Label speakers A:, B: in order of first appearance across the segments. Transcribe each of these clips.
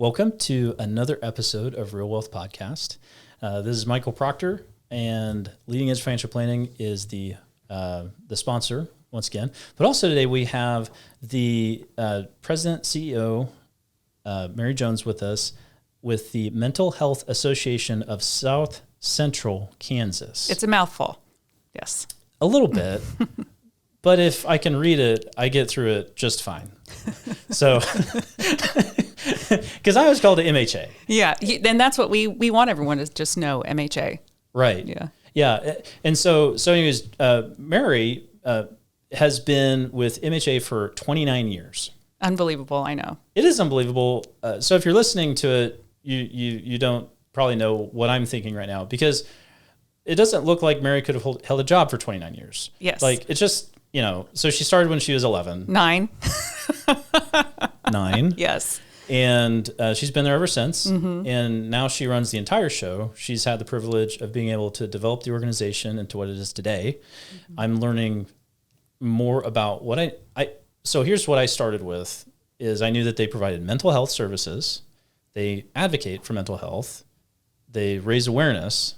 A: Welcome to another episode of Real Wealth Podcast. This is Michael Proctor, and Leading Edge Financial Planning is the sponsor once again. But also today we have the President, CEO, Mary Jones with us with the Mental Health Association of South Central Kansas.
B: It's a mouthful. Yes.
A: A little bit. But if I can read it, I get through it just fine. So, because I was called it MHA.
B: Yeah, and that's what we want everyone to just know, MHA.
A: Right.
B: Yeah.
A: Yeah. And so anyways, Mary has been with MHA for 29 years.
B: Unbelievable, I know.
A: It is unbelievable. So if you're listening to it, you don't probably know what I'm thinking right now, because it doesn't look like Mary could have held a job for 29 years.
B: Yes.
A: Like, it's just, so she started when she was 11.
B: 9.
A: 9.
B: Yes.
A: And she's been there ever since.
B: Mm-hmm.
A: And now she runs the entire show. She's had the privilege of being able to develop the organization into what it is today. Mm-hmm. I'm learning more about what so here's what I started with is I knew that they provided mental health services. They advocate for mental health. They raise awareness.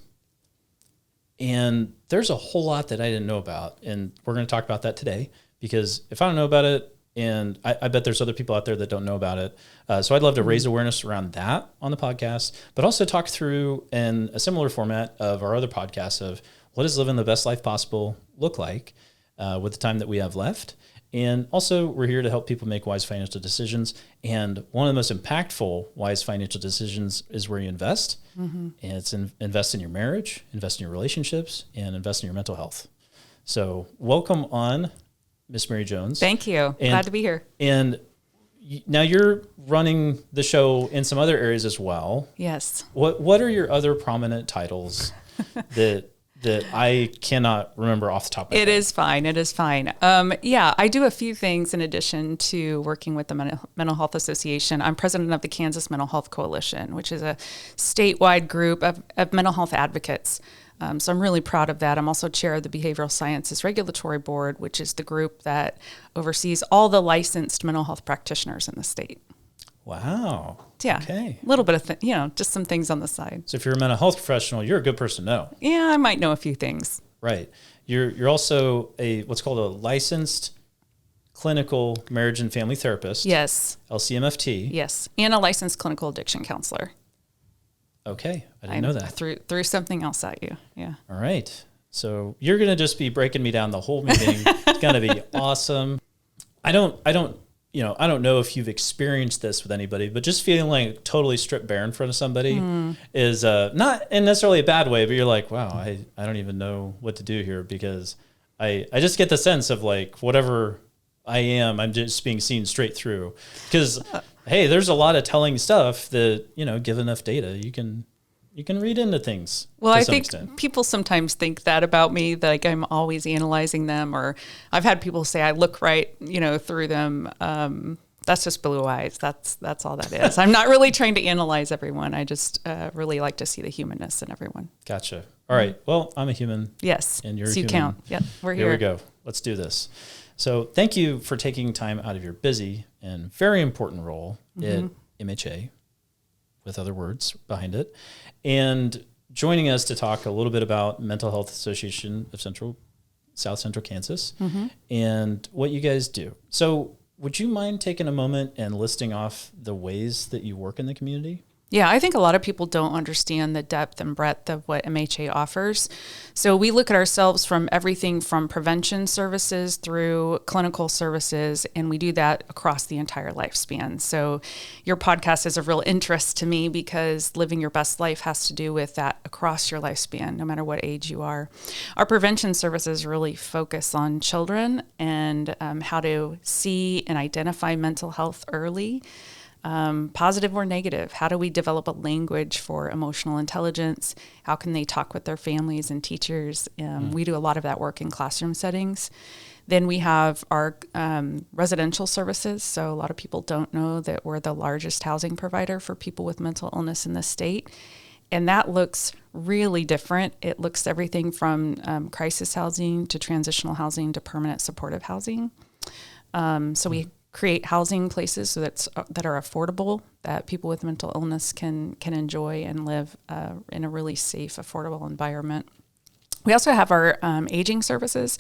A: And there's a whole lot that I didn't know about. And we're going to talk about that today, because if I don't know about it, and I bet there's other people out there that don't know about it. So I'd love to raise awareness around that on the podcast, but also talk through in a similar format of our other podcasts of what does living the best life possible look like with the time that we have left. And also we're here to help people make wise financial decisions. And one of the most impactful wise financial decisions is where you invest. Mm-hmm. And it's invest in your marriage, invest in your relationships, and invest in your mental health. So welcome on, Miss Mary Jones.
B: Thank you. Glad to be here.
A: And now you're running the show in some other areas as well.
B: Yes.
A: What are your other prominent titles that I cannot remember off the top of my head?
B: It is fine. Yeah, I do a few things in addition to working with the Mental Health Association. I'm president of the Kansas Mental Health Coalition, which is a statewide group of mental health advocates. So I'm really proud of that. I'm also chair of the Behavioral Sciences Regulatory Board, which is the group that oversees all the licensed mental health practitioners in the state.
A: Wow.
B: Yeah.
A: Okay.
B: A little bit of, just some things on the side.
A: So if you're a mental health professional, you're a good person to know.
B: Yeah, I might know a few things.
A: Right. You're also what's called a licensed clinical marriage and family therapist.
B: Yes.
A: LCMFT.
B: Yes. And a licensed clinical addiction counselor.
A: Okay. I didn't know that.
B: Threw something else at you. Yeah.
A: All right. So you're going to just be breaking me down the whole meeting. It's going to be awesome. I don't know if you've experienced this with anybody, but just feeling like totally stripped bare in front of somebody is not in necessarily a bad way, but you're like, wow, I don't even know what to do here, because I just get the sense of like whatever I am, I'm just being seen straight through. Because hey, there's a lot of telling stuff that, give enough data, you can read into things.
B: Well, I think people sometimes think that about me, that like I'm always analyzing them, or I've had people say I look right, through them. That's just blue eyes. That's all that is. I'm not really trying to analyze everyone. I just really like to see the humanness in everyone.
A: Gotcha. All right. Well, I'm a human.
B: Yes.
A: And you're a
B: so you
A: human.
B: count. Yep. We're here.
A: Here we go. Let's do this. So thank you for taking time out of your busy and very important role at MHA, with other words behind it, and joining us to talk a little bit about Mental Health Association of South Central Kansas and what you guys do. So would you mind taking a moment and listing off the ways that you work in the community?
B: Yeah, I think a lot of people don't understand the depth and breadth of what MHA offers. So we look at ourselves from everything from prevention services through clinical services, and we do that across the entire lifespan. So your podcast is of real interest to me, because living your best life has to do with that across your lifespan, no matter what age you are. Our prevention services really focus on children and how to see and identify mental health early. Positive or negative. How do we develop a language for emotional intelligence? How can they talk with their families and teachers? We do a lot of that work in classroom settings. Then we have our residential services. So a lot of people don't know that we're the largest housing provider for people with mental illness in the state. And that looks really different. It looks everything from crisis housing to transitional housing to permanent supportive housing. So we create housing places that are affordable, that people with mental illness can enjoy and live in a really safe, affordable environment. We also have our aging services.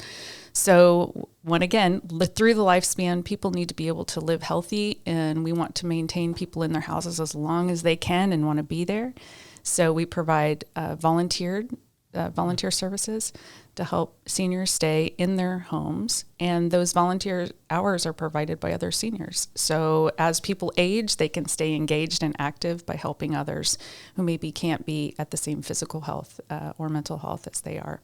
B: So through the lifespan, people need to be able to live healthy, and we want to maintain people in their houses as long as they can and want to be there. So we provide volunteer services to help seniors stay in their homes, and those volunteer hours are provided by other seniors. So as people age, they can stay engaged and active by helping others who maybe can't be at the same physical health or mental health as they are.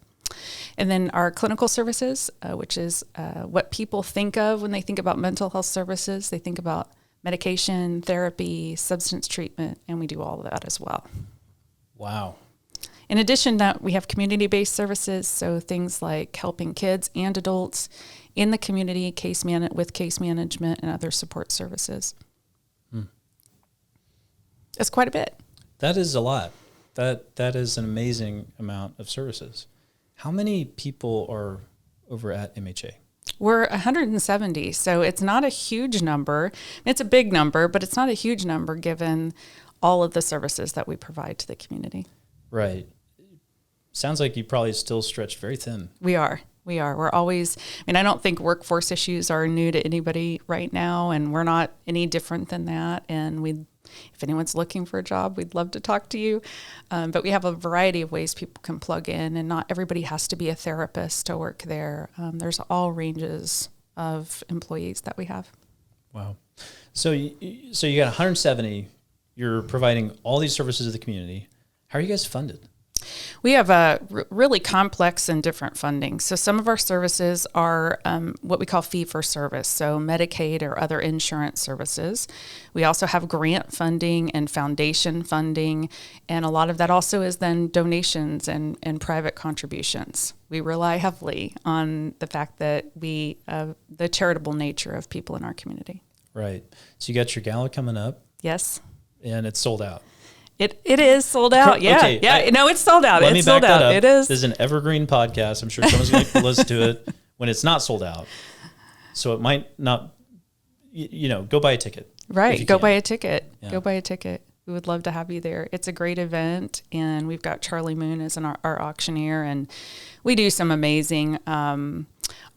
B: And then our clinical services, which is what people think of when they think about mental health services. They think about medication, therapy, substance treatment, and we do all of that as well.
A: Wow.
B: In addition to that, we have community-based services, so things like helping kids and adults in the community, with case management and other support services. That's quite a bit.
A: That is a lot. That is an amazing amount of services. How many people are over at MHA?
B: We're 170, so it's not a huge number. It's a big number, but it's not a huge number given all of the services that we provide to the community.
A: Right. Sounds like you probably still stretched very thin.
B: We are. We're always, I don't think workforce issues are new to anybody right now, and we're not any different than that. And if anyone's looking for a job, we'd love to talk to you. But we have a variety of ways people can plug in, and not everybody has to be a therapist to work there. There's all ranges of employees that we have.
A: Wow. So you got 170. You're providing all these services to the community. How are you guys funded?
B: We have a really complex and different funding. So some of our services are what we call fee for service, so Medicaid or other insurance services. We also have grant funding and foundation funding, and a lot of that also is then donations and private contributions. We rely heavily on the fact that the charitable nature of people in our community.
A: Right. So you got your gala coming up.
B: Yes.
A: And it's sold out.
B: It is sold out. Yeah.
A: Okay,
B: It's sold out.
A: Let me back that up.
B: It is.
A: This is an evergreen podcast. I'm sure someone's going to listen to it when it's not sold out. So it might not, go buy a ticket.
B: Right. Go buy a ticket.
A: Yeah.
B: Go buy a ticket. We would love to have you there. It's a great event, and we've got Charlie Moon as our auctioneer, and we do some amazing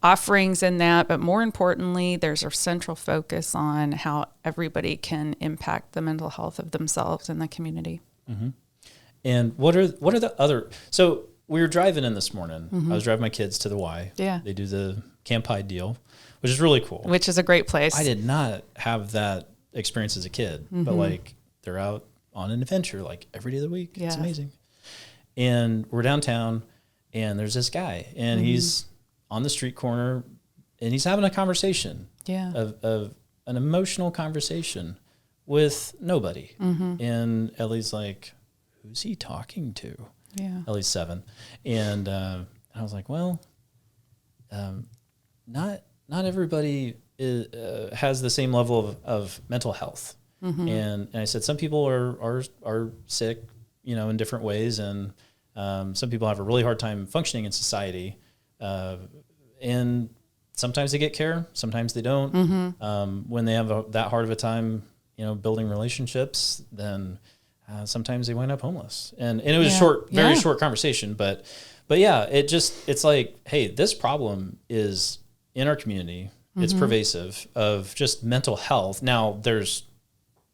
B: offerings in that. But more importantly, there's a central focus on how everybody can impact the mental health of themselves and the community.
A: Mm-hmm. And what are the other? So we were driving in this morning. Mm-hmm. I was driving my kids to the Y.
B: Yeah.
A: They do the Camp Hyde deal, which is really cool.
B: Which is a great place.
A: I did not have that experience as a kid,
B: mm-hmm.
A: but they're out on an adventure every day of the week.
B: Yeah.
A: It's amazing. And we're downtown, and there's this guy, and
B: mm-hmm.
A: he's on the street corner, and he's having a conversation.
B: Yeah.
A: Of an emotional conversation with nobody.
B: Mm-hmm.
A: And Ellie's like, who's he talking to?
B: Yeah.
A: Ellie's 7. And I was like, well, not everybody has the same level of mental health. Mm-hmm. And I said, some people are sick, in different ways. And some people have a really hard time functioning in society. And sometimes they get care, sometimes they don't. Mm-hmm. When they have that hard of a time, building relationships, then sometimes they wind up homeless. And it was a very short conversation, but yeah, it's like, hey, this problem is in our community. Mm-hmm. It's pervasive of just mental health. Now there's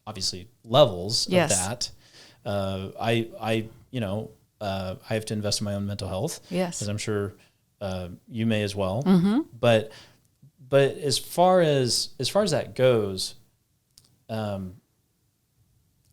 A: obviously levels of that. I have to invest in my own mental health.
B: Yes.
A: As I'm sure you may as well.
B: Mm-hmm.
A: But as far as that goes, I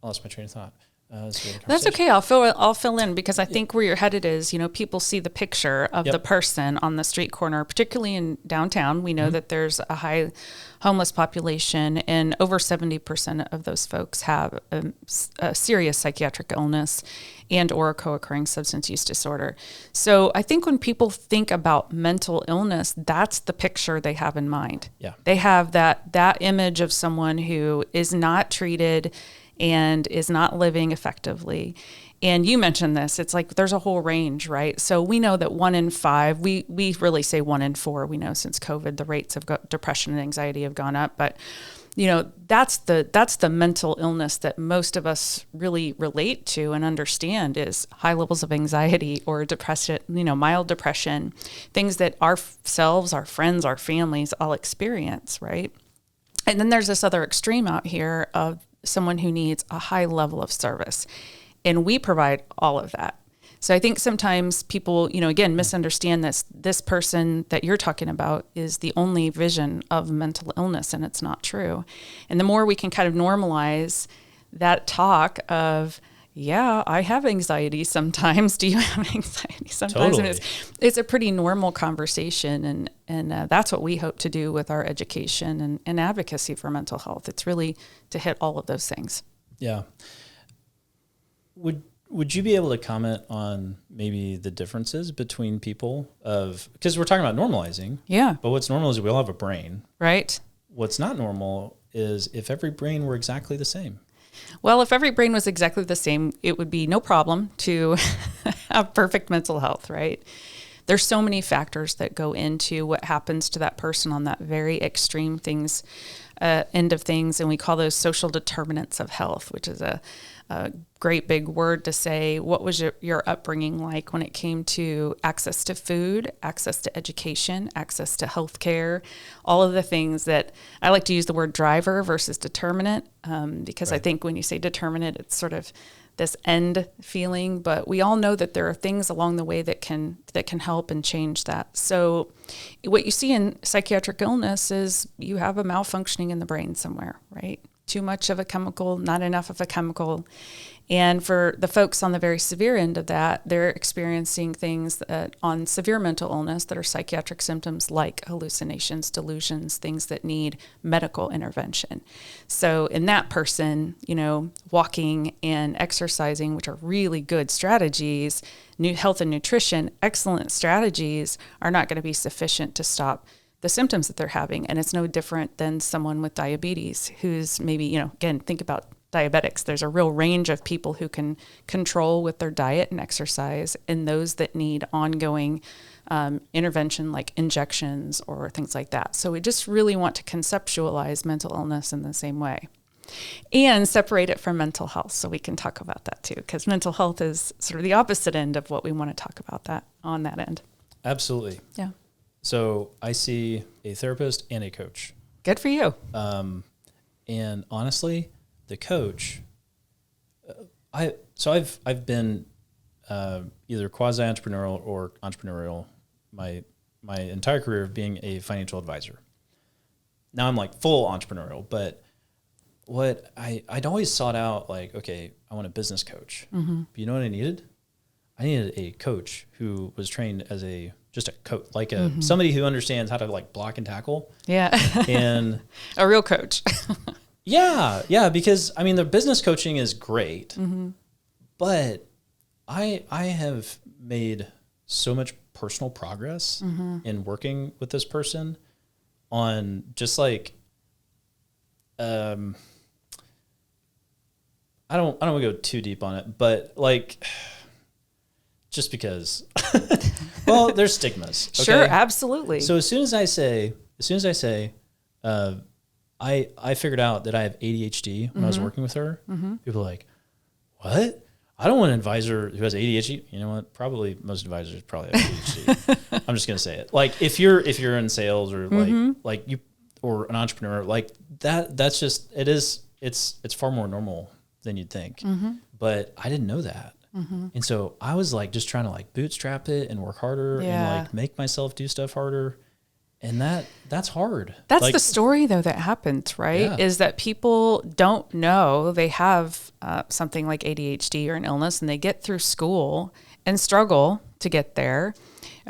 A: lost my train of thought.
B: That's okay. I'll fill in, because I think where you're headed is, people see the picture of the person on the street corner, particularly in downtown. We know mm-hmm. that there's a high homeless population, and over 70% of those folks have a serious psychiatric illness and or a co-occurring substance use disorder. So I think when people think about mental illness, that's the picture they have in mind.
A: Yeah.
B: They have that image of someone who is not treated and is not living effectively. And you mentioned this, it's like there's a whole range, right? So we know that 1 in 5, we really say 1 in 4. We know since COVID, the rates of depression and anxiety have gone up. But, that's the mental illness that most of us really relate to and understand is high levels of anxiety or depression, mild depression, things that ourselves, our friends, our families all experience, right? And then there's this other extreme out here of someone who needs a high level of service. And we provide all of that. So I think sometimes people, again, misunderstand this person that you're talking about is the only vision of mental illness, and it's not true. And the more we can kind of normalize that talk of, yeah, I have anxiety sometimes. Do you have anxiety sometimes?
A: Totally.
B: And it's a pretty normal conversation, and that's what we hope to do with our education and advocacy for mental health. It's really to hit all of those things.
A: Yeah. Would you be able to comment on maybe the differences between people because we're talking about normalizing.
B: Yeah.
A: But what's normal is we all have a brain.
B: Right.
A: What's not normal is if every brain were exactly the same.
B: Well, if every brain was exactly the same, it would be no problem to have perfect mental health, right? There's so many factors that go into what happens to that person on that very extreme end of things. And we call those social determinants of health, which is a great big word to say. What was your upbringing like when it came to access to food, access to education, access to healthcare, all of the things that I like to use the word driver versus determinant, because right. I think when you say determinant, it's sort of this end feeling, but we all know that there are things along the way that can help and change that. So what you see in psychiatric illness is you have a malfunctioning in the brain somewhere, right? Too much of a chemical, not enough of a chemical. And for the folks on the very severe end of that, they're experiencing things on severe mental illness that are psychiatric symptoms like hallucinations, delusions, things that need medical intervention. So in that person, walking and exercising, which are really good strategies, health and nutrition, excellent strategies, are not going to be sufficient to stop the symptoms that they're having. And it's no different than someone with diabetes who's maybe, again, think about diabetics. There's a real range of people who can control with their diet and exercise, and those that need ongoing intervention like injections or things like that. So we just really want to conceptualize mental illness in the same way and separate it from mental health. So we can talk about that too, because mental health is sort of the opposite end of what we want to talk about that on that end.
A: Absolutely.
B: Yeah.
A: So I see a therapist and a coach.
B: Good for you.
A: And honestly, the coach, I've been either quasi-entrepreneurial or entrepreneurial my entire career of being a financial advisor. Now I'm like full entrepreneurial, but what I'd always sought out, like, okay, I want a business coach. Mm-hmm. But you know what I needed? I needed a coach who was trained as just a coach, like somebody who understands how to like block and tackle.
B: Yeah.
A: And
B: a real coach.
A: Yeah. Because I mean, the business coaching is great,
B: mm-hmm.
A: but I have made so much personal progress mm-hmm. in working with this person on just like, I don't want to go too deep on it, but like, just because, well, there's stigmas. Okay?
B: Sure, absolutely.
A: So as soon as I say, I figured out that I have ADHD when mm-hmm. I was working with her. Mm-hmm. People are like, what? I don't want an advisor who has ADHD. You know what? Probably most advisors probably have ADHD. I'm just going to say it. Like if you're in sales or mm-hmm. like you, or an entrepreneur like that's just, it's far more normal than you'd think. Mm-hmm. But I didn't know that. Mm-hmm. And so I was like, just trying to like bootstrap it and work harder and like make myself do stuff harder. And that's hard.
B: That's
A: like,
B: the story though that happens, right? Yeah. Is that people don't know they have something like ADHD or an illness, and they get through school and struggle to get there.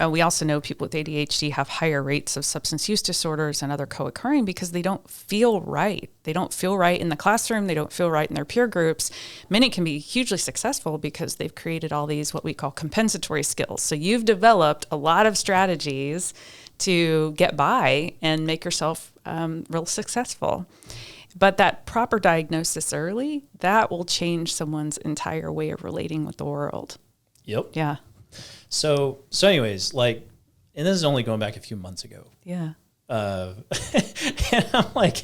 B: We also know people with ADHD have higher rates of substance use disorders and other co-occurring because they don't feel right. They don't feel right in the classroom. They don't feel right in their peer groups. Many can be hugely successful because they've created all these what we call compensatory skills. So you've developed a lot of strategies to get by and make yourself real successful. But that proper diagnosis early, that will change someone's entire way of relating with the world.
A: Yep.
B: Yeah.
A: So anyways, like, and this is only going back a few months ago.
B: Yeah.
A: And I'm like,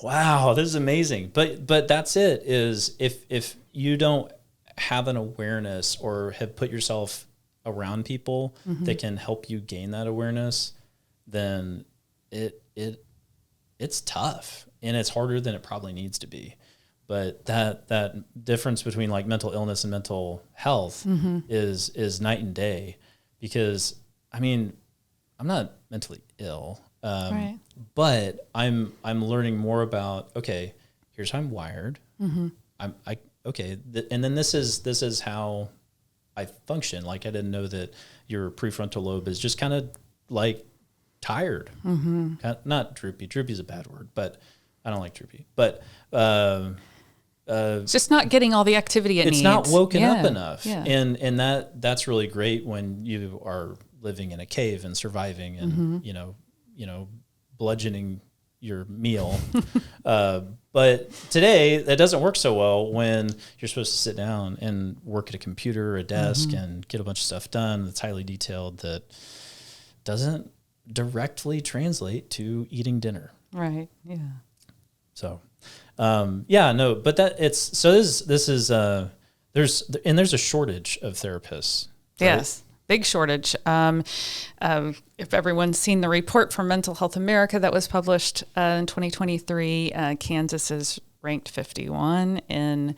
A: wow, this is amazing. But that's it, is if you don't have an awareness or have put yourself around people that can help you gain that awareness, then it's tough and it's harder than it probably needs to be. But that difference between like mental illness and mental health is night and day, because I mean, I'm not mentally ill,
B: Right.
A: but I'm learning more about, okay, here's how I'm wired. And then this is how I function. Like, I didn't know that your prefrontal lobe is just kind of like tired, not droopy. Droopy is a bad word, but I don't like droopy. But
B: It's just not getting all the activity it needs.
A: It's not woken up enough.
B: Yeah.
A: And that's really great when you are living in a cave and surviving and, you know, bludgeoning your meal. But today that doesn't work so well when you're supposed to sit down and work at a computer or a desk and get a bunch of stuff done that's highly detailed that doesn't directly translate to eating dinner.
B: Right. Yeah.
A: So, but this is there's a shortage of therapists. Right?
B: Yes. Big shortage. If everyone's seen the report from Mental Health America that was published in 2023, Kansas is ranked 51 in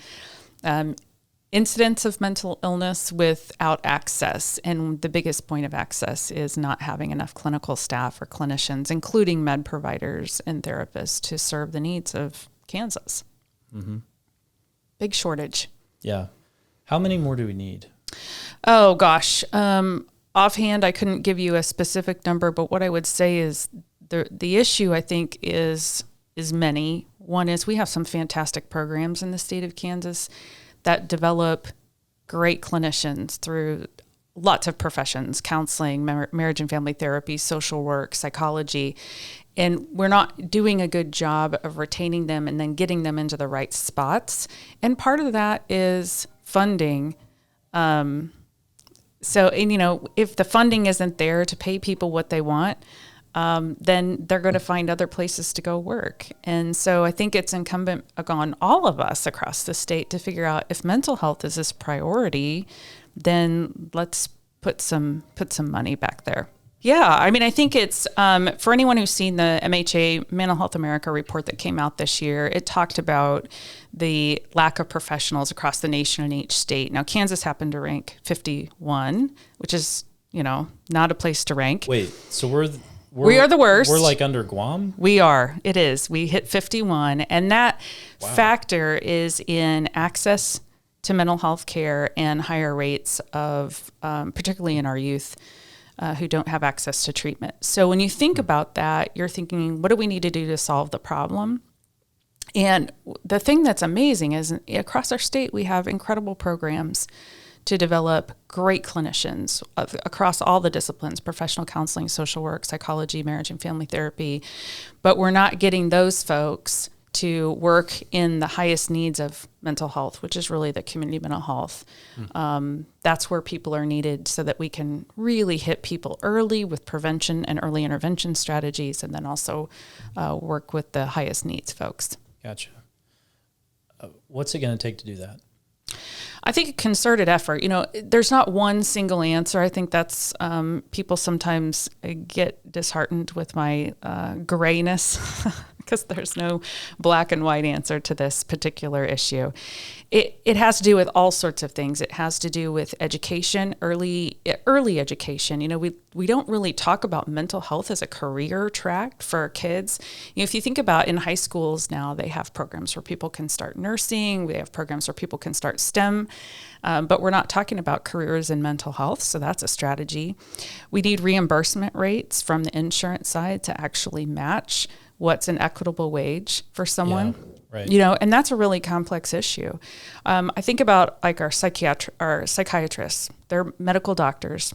B: incidents of mental illness without access. And the biggest point of access is not having enough clinical staff or clinicians, including med providers and therapists, to serve the needs of Kansas. Big shortage.
A: Yeah. How many more do we need?
B: Oh, gosh. Offhand, I couldn't give you a specific number, but what I would say is the issue, I think, is many. One is we have some fantastic programs in the state of Kansas that develop great clinicians through lots of professions: counseling, marriage and family therapy, social work, psychology. And we're not doing a good job of retaining them and then getting them into the right spots. And part of that is funding. If the funding isn't there to pay people what they want, then they're going to find other places to go work. And so I think it's incumbent on all of us across the state to figure out, if mental health is this priority, then let's put some money back there. Yeah, I mean, I think it's, for anyone who's seen the MHA Mental Health America report that came out this year, it talked about the lack of professionals across the nation in each state. Now, Kansas happened to rank 51, which is, not a place to rank.
A: Wait, so
B: we are the worst.
A: We're like under Guam?
B: We are. It is. We hit 51. And that factor is in access to mental health care and higher rates of, particularly in our youth, who don't have access to treatment. So when you think about that, you're thinking, what do we need to do to solve the problem? And the thing that's amazing is across our state, we have incredible programs to develop great clinicians across all the disciplines: professional counseling, social work, psychology, marriage and family therapy. But we're not getting those folks to work in the highest needs of mental health, which is really the community mental health. That's where people are needed so that we can really hit people early with prevention and early intervention strategies, and then also work with the highest needs folks.
A: Gotcha. What's it going to take to do that?
B: I think a concerted effort. There's not one single answer. I think that's people sometimes get disheartened with my grayness because there's no black and white answer to this particular issue. It has to do with all sorts of things. It has to do with education, early education. We don't really talk about mental health as a career track for our kids. If you think about in high schools now, they have programs where people can start nursing. They have programs where people can start STEM. But we're not talking about careers in mental health, so that's a strategy. We need reimbursement rates from the insurance side to actually match what's an equitable wage for someone.
A: Yeah, right.
B: And that's a really complex issue. I think about like our psychiatrists, they're medical doctors,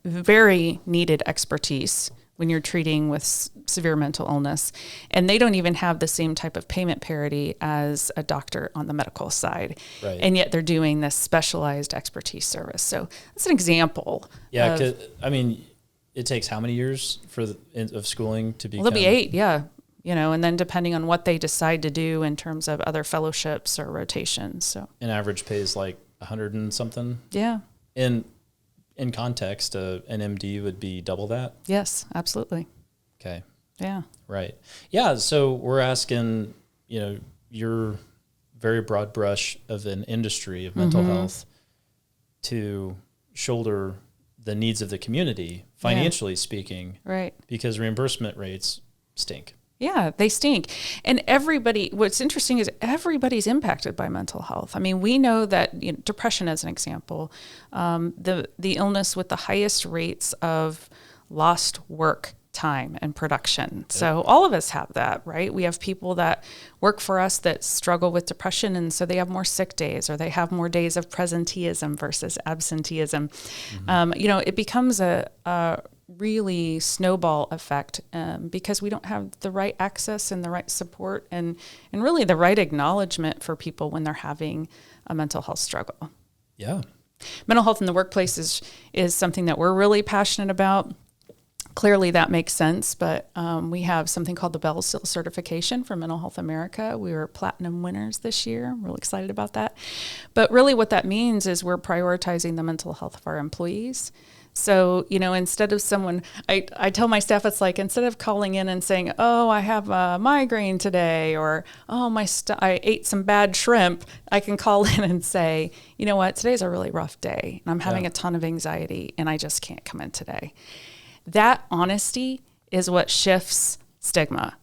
B: very needed expertise when you're treating with severe mental illness. And they don't even have the same type of payment parity as a doctor on the medical side.
A: Right.
B: And yet they're doing this specialized expertise service. So that's an example.
A: Yeah, I mean, it takes how many years of schooling to become?
B: Well, there'll be 8, yeah. And then depending on what they decide to do in terms of other fellowships or rotations. So
A: an average pay is like 100 and something?
B: Yeah.
A: In context, an MD would be double that?
B: Yes, absolutely.
A: Okay.
B: Yeah.
A: Right. Yeah, so we're asking, your very broad brush of an industry of mental health to shoulder the needs of the community, financially speaking.
B: Right.
A: Because reimbursement rates stink.
B: Yeah, they stink. And what's interesting is everybody's impacted by mental health. I mean, we know that depression, as an example, the illness with the highest rates of lost work time and production. Yep. So all of us have that, right? We have people that work for us that struggle with depression, and so they have more sick days, or they have more days of presenteeism versus absenteeism. It becomes a really snowball effect because we don't have the right access and the right support and really the right acknowledgement for people when they're having a mental health struggle.
A: Yeah.
B: Mental health in the workplace is something that we're really passionate about. Clearly that makes sense, but we have something called the Bell Seal certification for Mental Health America. We were platinum winners this year. I'm really excited about that. But really what that means is we're prioritizing the mental health of our employees. So, instead of someone, I tell my staff, it's like, instead of calling in and saying, oh, I have a migraine today, or, oh, I ate some bad shrimp, I can call in and say, you know what, today's a really rough day, and I'm having a ton of anxiety, and I just can't come in today. That honesty is what shifts stigma.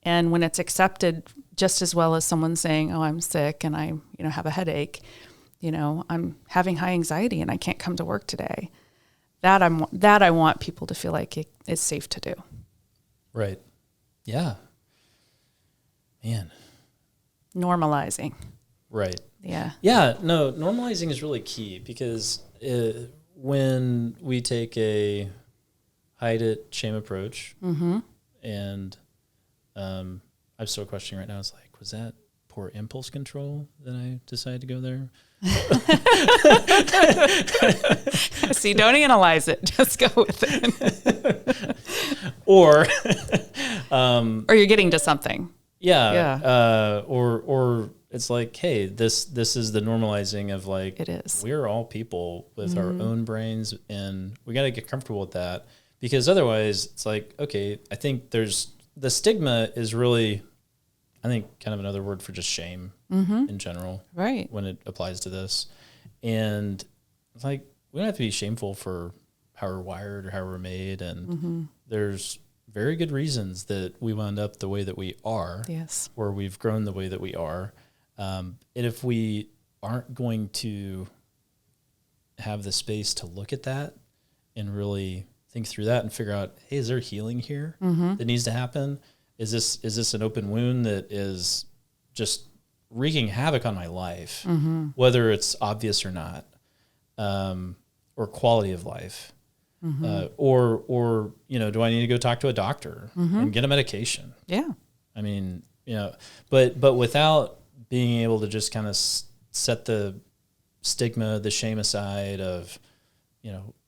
B: And when it's accepted just as well as someone saying, oh, I'm sick and I, have a headache, I'm having high anxiety and I can't come to work today. That I want people to feel like it's safe to do.
A: Right. Yeah. Man.
B: Normalizing.
A: Right.
B: Yeah.
A: Yeah. No, normalizing is really key because when we take a hide it, shame approach, and I'm still questioning right now, it's like, was that poor impulse control that I decided to go there?
B: See, don't analyze it. Just go with it.
A: or
B: you're getting to something.
A: Yeah. Or it's like, hey, this is the normalizing of like,
B: it is.
A: We're all people with our own brains, and we got to get comfortable with that, because otherwise it's like, okay, I think the stigma is really, I think, kind of another word for just shame in general,
B: right?
A: When it applies to this. And it's like, we don't have to be shameful for how we're wired or how we're made. And there's very good reasons that we wound up the way that we are,
B: yes,
A: or we've grown the way that we are. And if we aren't going to have the space to look at that and really think through that and figure out, hey, is there healing here that needs to happen? Is this an open wound that is just wreaking havoc on my life, whether it's obvious or not, or quality of life, or do I need to go talk to a doctor and get a medication?
B: Yeah,
A: I mean, but without being able to just kind of set the stigma, the shame aside of,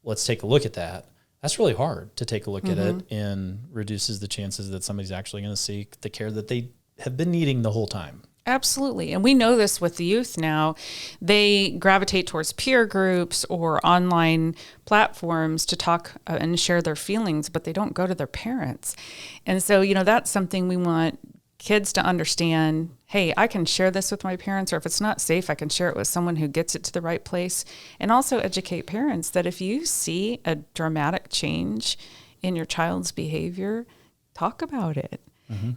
A: let's take a look at that. That's really hard to take a look at it, and reduces the chances that somebody's actually going to seek the care that they have been needing the whole time.
B: Absolutely. And we know this with the youth now. They gravitate towards peer groups or online platforms to talk and share their feelings, but they don't go to their parents. And so, that's something we want kids to understand. Hey, I can share this with my parents, or if it's not safe, I can share it with someone who gets it to the right place. And also educate parents that if you see a dramatic change in your child's behavior, talk about it.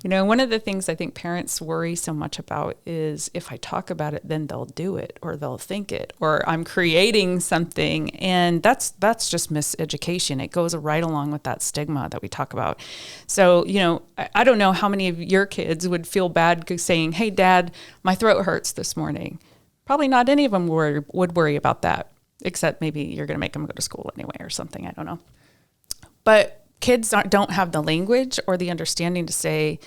B: One of the things I think parents worry so much about is, if I talk about it, then they'll do it, or they'll think it, or I'm creating something. And that's just miseducation. It goes right along with that stigma that we talk about. So, I don't know how many of your kids would feel bad saying, hey, Dad, my throat hurts this morning. Probably not any of them would worry about that, except maybe you're going to make them go to school anyway or something. I don't know. But kids don't have the language or the understanding to say,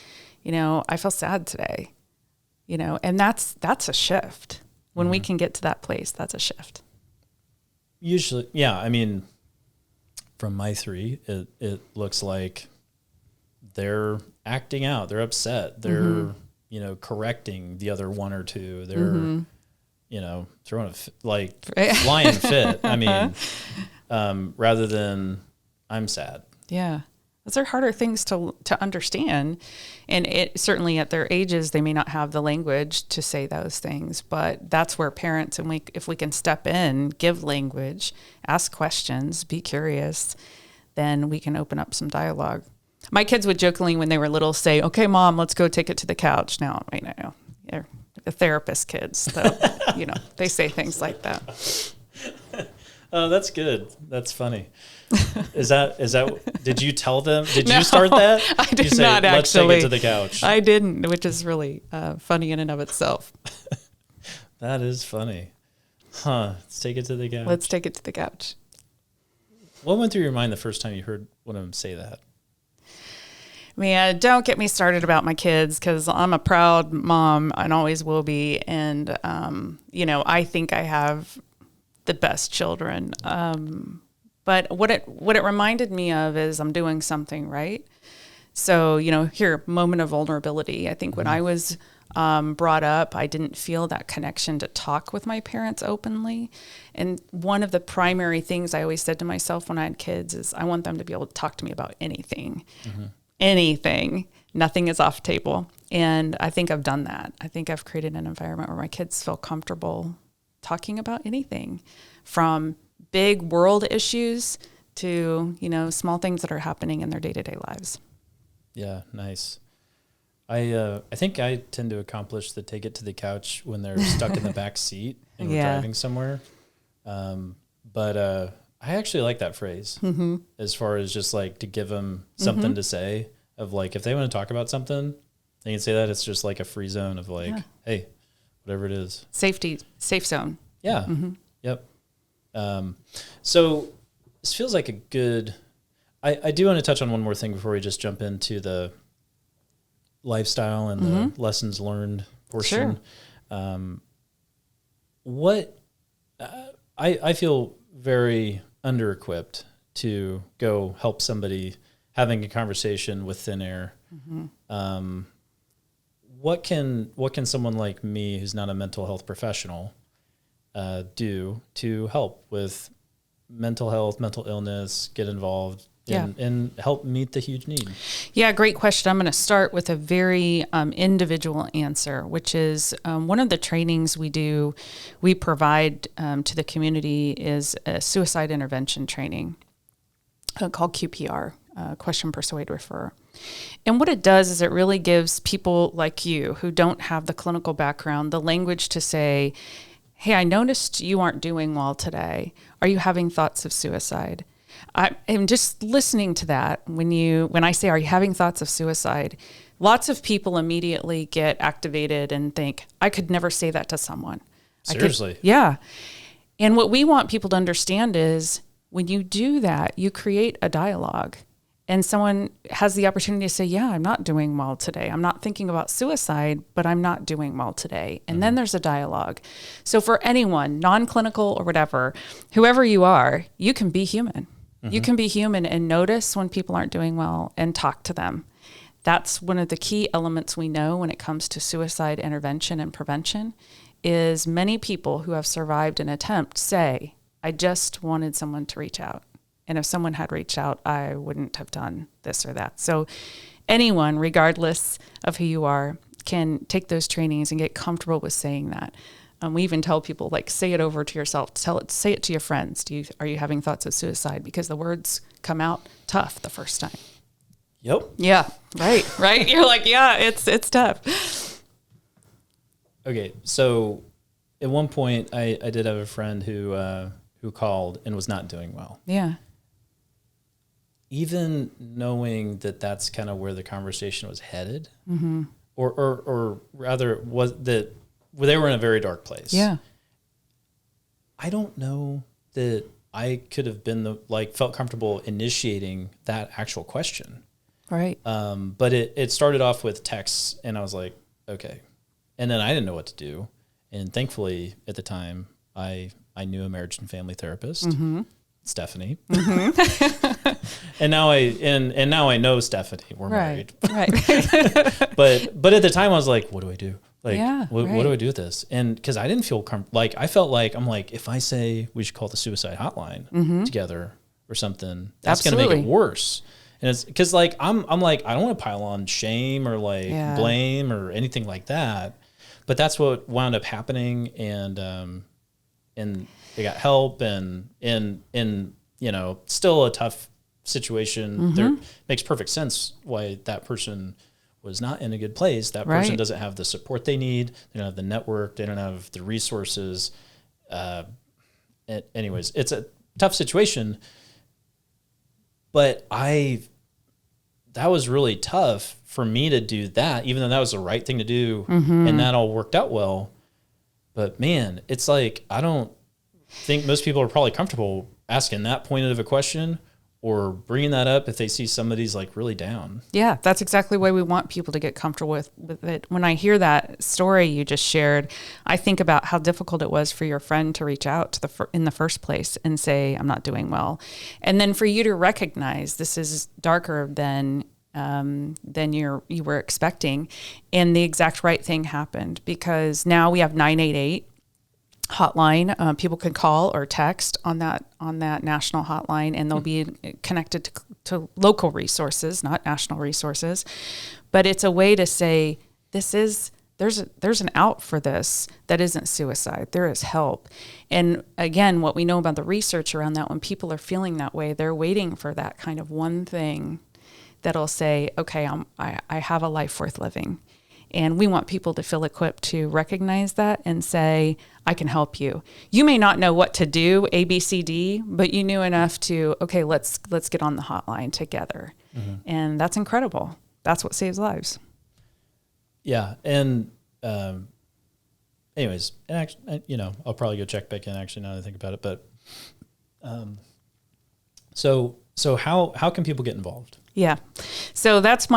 B: I feel sad today, and that's a shift. When we can get to that place, that's a shift.
A: Usually, yeah. I mean, from my 3, it looks like they're acting out. They're upset. They're, correcting the other 1 or 2. They're, throwing flying fit. I mean, rather than I'm sad.
B: Yeah. Those are harder things to understand. And it certainly at their ages, they may not have the language to say those things, but that's where parents, and if we can step in, give language, ask questions, be curious, then we can open up some dialogue. My kids would jokingly, when they were little, say, "Okay, Mom, let's go take it to the couch." Now, I know they're the therapist kids, so, they say things like that.
A: Oh, that's good. That's funny. Is that, did you tell them? Did you start that?
B: I did
A: you say,
B: not actually.
A: Let's take it to the couch.
B: I didn't, which is really funny in and of itself.
A: That is funny. Let's take it to the couch.
B: Let's take it to the couch.
A: What went through your mind the first time you heard one of them say that?
B: Man, don't get me started about my kids, because I'm a proud mom and always will be. And, I think I have the best children. But what it reminded me of is I'm doing something right. So, here, moment of vulnerability. I think when I was brought up, I didn't feel that connection to talk with my parents openly. And one of the primary things I always said to myself when I had kids is I want them to be able to talk to me about anything. Anything. Nothing is off table. And I think I've done that. I think I've created an environment where my kids feel comfortable talking about anything, from big world issues to, small things that are happening in their day-to-day lives.
A: Yeah, nice. I think I tend to accomplish the take it to the couch when they're stuck in the back seat and we're driving somewhere. But I actually like that phrase as far as just like to give them something to say of like, if they want to talk about something, they can say that. It's just like a free zone of like, hey, whatever it is.
B: Safe zone.
A: Yeah. Yep. So this feels like a good, I do want to touch on one more thing before we just jump into the lifestyle and the lessons learned portion. I feel very under-equipped to go help somebody having a conversation with thin air. What can someone like me, who's not a mental health professional, do to help with mental health, mental illness, get involved and help meet the huge need?
B: Yeah, great question. I'm going to start with a very individual answer, which is one of the trainings we provide to the community is a suicide intervention training called QPR, Question, Persuade, Refer. And what it does is it really gives people like you who don't have the clinical background the language to say, hey, I noticed you aren't doing well today. Are you having thoughts of suicide? I'm just listening to that. When I say, are you having thoughts of suicide? Lots of people immediately get activated and think, I could never say that to someone.
A: Seriously?
B: Yeah. And what we want people to understand is when you do that, you create a dialogue. And someone has the opportunity to say, yeah, I'm not doing well today. I'm not thinking about suicide, but I'm not doing well today. And then there's a dialogue. So for anyone, non-clinical or whatever, whoever you are, you can be human. You can be human and notice when people aren't doing well and talk to them. That's one of the key elements we know when it comes to suicide intervention and prevention is many people who have survived an attempt say, I just wanted someone to reach out. And if someone had reached out, I wouldn't have done this or that. So anyone, regardless of who you are, can take those trainings and get comfortable with saying that. We even tell people, like, say it over to yourself. Say it to your friends. Are you having thoughts of suicide? Because the words come out tough the first time.
A: Yep.
B: Yeah. Right. You're like, yeah, it's tough.
A: Okay. So at one point I did have a friend who called and was not doing well.
B: Yeah.
A: Even knowing that that's kind of where the conversation was headed, or rather was that they were in a very dark place.
B: Yeah.
A: I don't know that I could have been felt comfortable initiating that actual question.
B: Right.
A: But it started off with texts, and I was like, okay. And then I didn't know what to do. And thankfully at the time I knew a marriage and family therapist, Stephanie. and now I know Stephanie. We're married.
B: Right.
A: but at the time I was like, what do I do? Like, what do I do with this? And because I didn't feel I felt like, I'm like, if I say we should call the suicide hotline together or something, that's going to make it worse. And it's because I'm like, I don't want to pile on shame or blame or anything like that. But that's what wound up happening. And they got help and still a tough situation. There makes perfect sense why that person was not in a good place. That person doesn't have the support they need. They don't have the network. They don't have the resources. Anyways, it's a tough situation. But that was really tough for me to do that, even though that was the right thing to do, and that all worked out well. But man, it's like, I don't think most people are probably comfortable asking that point of a question or bringing that up if they see somebody's like really down. Yeah,
B: that's exactly why we want people to get comfortable with it. When I hear that story you just shared, I think about how difficult it was for your friend to reach out to in the first place and say, I'm not doing well. And then for you to recognize this is darker than you were expecting, and the exact right thing happened, because now we have 988 hotline. People can call or text on that national hotline, and they'll be connected to local resources, not national resources. But it's a way to say, there's an out for this that isn't suicide. There is help. And again, what we know about the research around that, when people are feeling that way, they're waiting for that kind of one thing that'll say, okay, I have a life worth living. And we want people to feel equipped to recognize that and say, I can help you. You may not know what to do, A, B, C, D, but you knew enough to, okay, let's get on the hotline together. And that's incredible. That's what saves lives.
A: Yeah. And anyways, and actually, I'll probably go check back in actually now that I think about it. But so how can people get involved?
B: Yeah. So that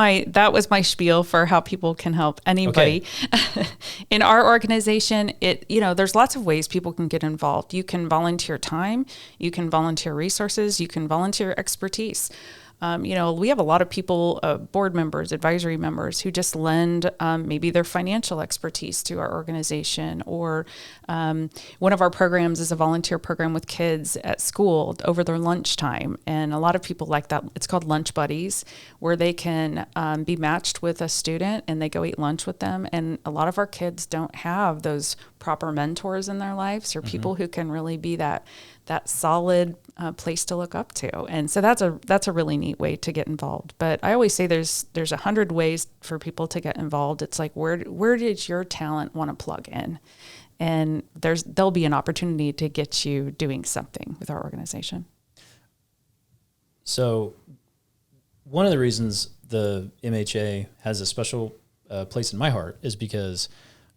B: was my spiel for how people can help anybody. Okay. In our organization, there's lots of ways people can get involved. You can volunteer time, you can volunteer resources, you can volunteer expertise. We have a lot of people, board members, advisory members, who just lend maybe their financial expertise to our organization. Or one of our programs is a volunteer program with kids at school over their lunchtime. And a lot of people like that. It's called Lunch Buddies, where they can be matched with a student and they go eat lunch with them. And a lot of our kids don't have those proper mentors in their lives, or people who can really be that solid place to look up to. And so that's a really neat way to get involved. But I always say there's 100 ways for people to get involved. It's like, where did your talent want to plug in? And there'll be an opportunity to get you doing something with our organization.
A: So one of the reasons the MHA has a special place in my heart is because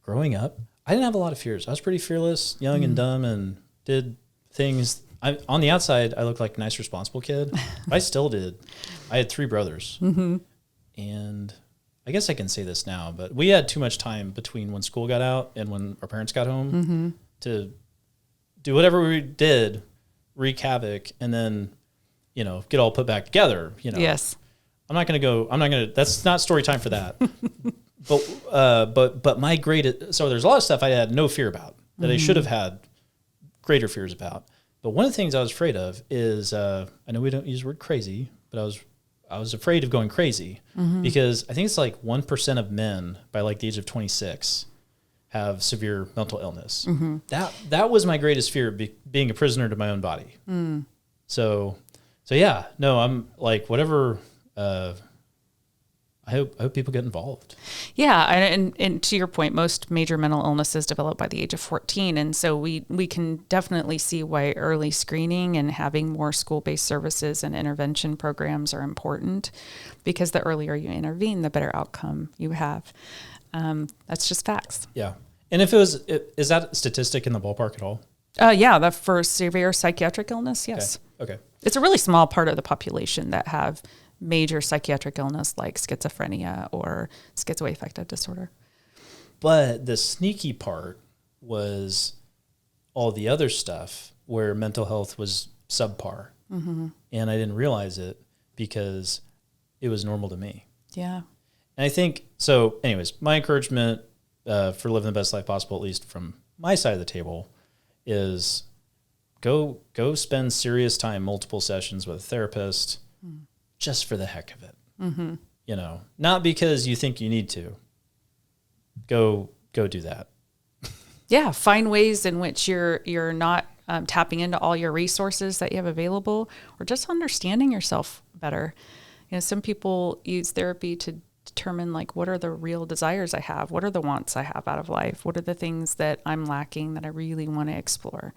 A: growing up, I didn't have a lot of fears. I was pretty fearless, young and dumb, and did things. On the outside, I looked like a nice, responsible kid. I still did. I had 3 brothers. And I guess I can say this now, but we had too much time between when school got out and when our parents got home to do whatever we did, wreak havoc, and then, get all put back together.
B: Yes.
A: That's not story time for that. But my so there's a lot of stuff I had no fear about that I should have had greater fears about. But one of the things I was afraid of is, I know we don't use the word crazy, but I was afraid of going crazy because I think it's like 1% of men by like the age of 26 have severe mental illness. That was my greatest fear, being a prisoner to my own body. So yeah, no, I'm like, whatever, I hope people get involved.
B: Yeah, and to your point, most major mental illnesses develop by the age of 14, and so we can definitely see why early screening and having more school-based services and intervention programs are important, because the earlier you intervene, the better outcome you have. That's just facts.
A: Yeah, and is that statistic in the ballpark at all?
B: Yeah, for severe psychiatric illness, yes.
A: Okay.
B: It's a really small part of the population that have major psychiatric illness like schizophrenia or schizoaffective disorder.
A: But the sneaky part was all the other stuff where mental health was subpar. Mm-hmm. And I didn't realize it because it was normal to me.
B: Yeah.
A: And I think, so anyways, my encouragement for living the best life possible, at least from my side of the table, is go spend serious time, multiple sessions with a therapist, just for the heck of it. Mm-hmm. You know, not because you think you need to. Go do that.
B: Yeah, find ways in which you're not tapping into all your resources that you have available, or just understanding yourself better. You know, some people use therapy to determine like, what are the real desires I have? What are the wants I have out of life? What are the things that I'm lacking that I really want to explore?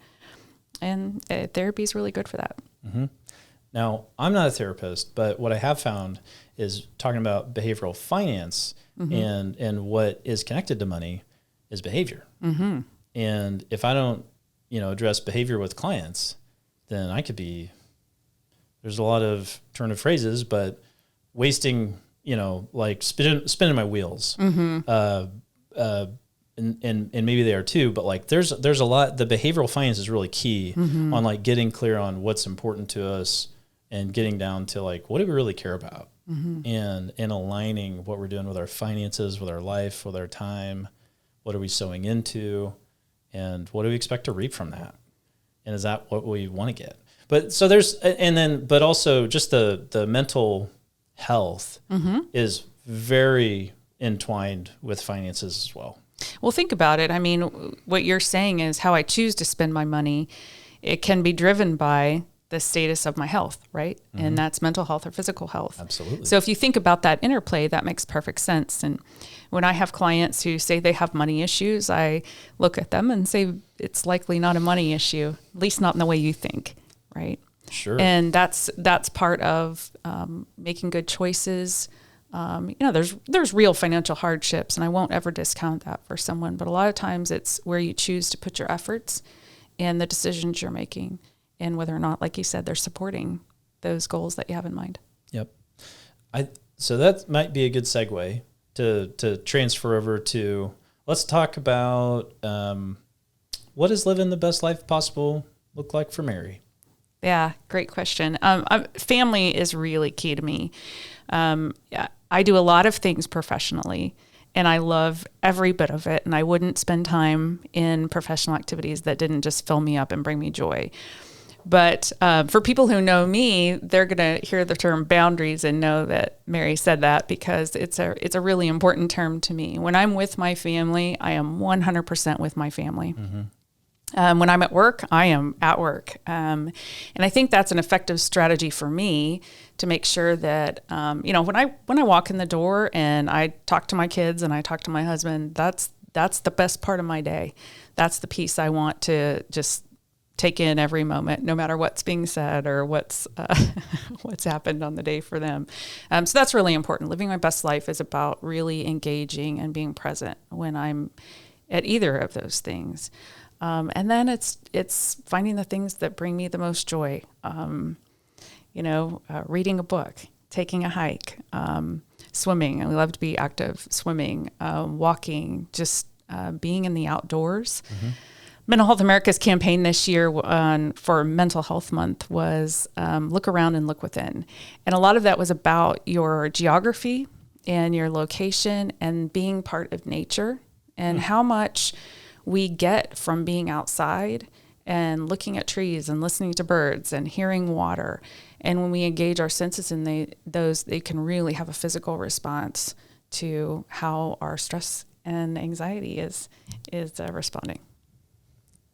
B: And therapy is really good for that.
A: Mm-hmm. Now, I'm not a therapist, but what I have found is talking about behavioral finance and what is connected to money is behavior. Mm-hmm. And if I don't, address behavior with clients, then I could be, there's a lot of turn of phrases, but wasting, like spinning my wheels. Mm-hmm. And maybe they are too, but like there's a lot, the behavioral finance is really key on like getting clear on what's important to us and getting down to like, what do we really care about? And aligning what we're doing with our finances, with our life, with our time. What are we sowing into, and what do we expect to reap from that? And is that what we want to get? But so but also just the mental health is very entwined with finances as well.
B: Well, think about it. I mean, what you're saying is how I choose to spend my money. It can be driven by the status of my health, right? Mm-hmm. And that's mental health or physical health.
A: Absolutely.
B: So if you think about that interplay, that makes perfect sense. And when I have clients who say they have money issues, I look at them and say, it's likely not a money issue, at least not in the way you think, right?
A: Sure.
B: And that's part of making good choices. There's real financial hardships, and I won't ever discount that for someone, but a lot of times it's where you choose to put your efforts and the decisions you're making, and whether or not, like you said, they're supporting those goals that you have in mind.
A: Yep. So that might be a good segue to transfer over to, let's talk about what does living the best life possible look like for Mary?
B: Yeah, great question. Family is really key to me. I do a lot of things professionally, and I love every bit of it, and I wouldn't spend time in professional activities that didn't just fill me up and bring me joy. But for people who know me, they're going to hear the term boundaries and know that Mary said that, because it's a really important term to me. When I'm with my family, I am 100% with my family. Mm-hmm. When I'm at work, I am at work. And I think that's an effective strategy for me to make sure that, when I walk in the door and I talk to my kids and I talk to my husband, that's the best part of my day. That's the piece I want to just take in every moment, no matter what's being said or what's happened on the day for them. So that's really important. Living my best life is about really engaging and being present when I'm at either of those things. And then it's finding the things that bring me the most joy. Reading a book, taking a hike, swimming. I love to be active, swimming, walking, just being in the outdoors. Mm-hmm. Mental Health America's campaign this year for Mental Health Month was look around and look within. And a lot of that was about your geography and your location and being part of nature and how much we get from being outside and looking at trees and listening to birds and hearing water. And when we engage our senses in they can really have a physical response to how our stress and anxiety is responding.